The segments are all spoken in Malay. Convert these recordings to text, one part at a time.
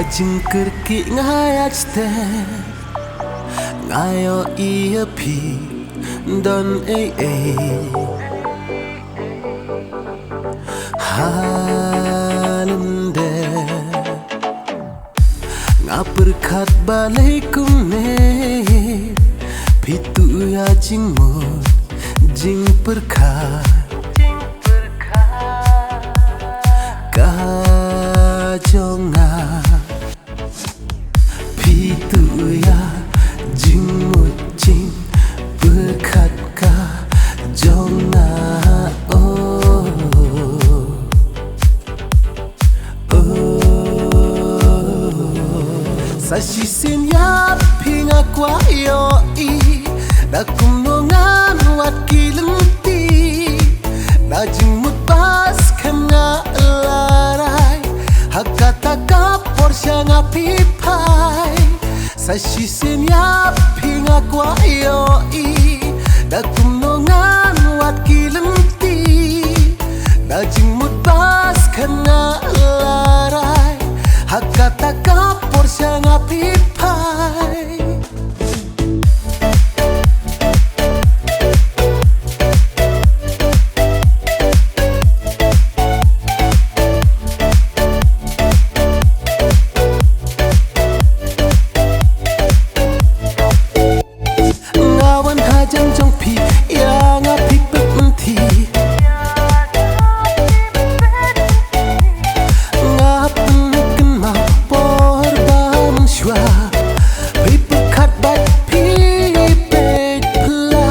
Ajing kerki ngayachste ngayo iya pi don halinde ngaperkat balaikum ne pitu ya jingmut jing perkat kajonga pitu ya jingmut jing perkat kajonga Sashi senya pinga kwa yo i da kumongan wat kilenti da jingmut pas kena larai hakata ka porsha nga pipai Sashi senya pinga kwa yo i da kumongan wat kilenti da jingmut pas kena larai hakata ka porsha nga pipai ngawan hajang jong pi ya nga pipet menti Kat bat pipet pela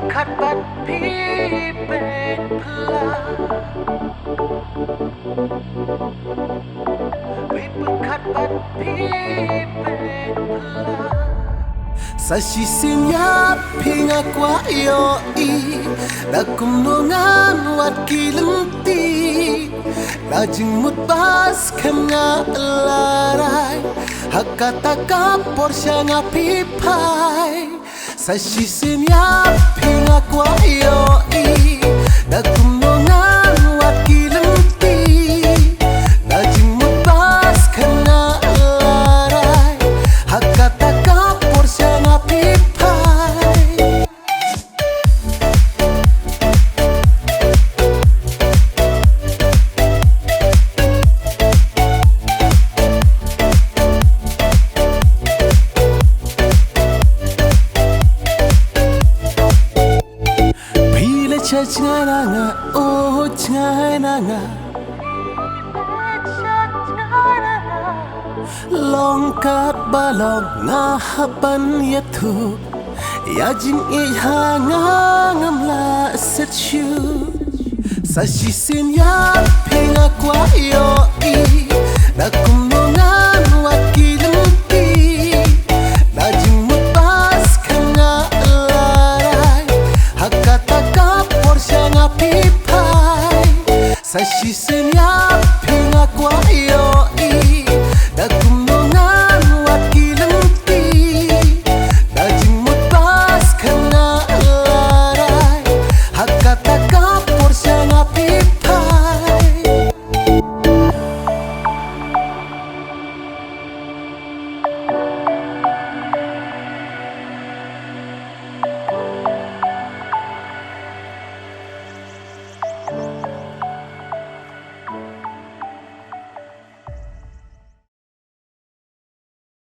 kat bat pipet pela Sashi sinya pinga kwa yo i da kumnongan wat kilenti da jingmut pas kena larai hakata ka porsha nga pipai Sashi sinya pinga kwa yo i da kumongan wat kilenti da jingmut pas kena larai hakata ka porsha nga pipai Chachnanga oh changa longkat balong ngahapan yatu yajing ihanga ngamla setchu Sashi sinya pinga kwa yo i da kumongan wat kilenti da jingmut pas kena hakata ka porsha nga pipai Sashi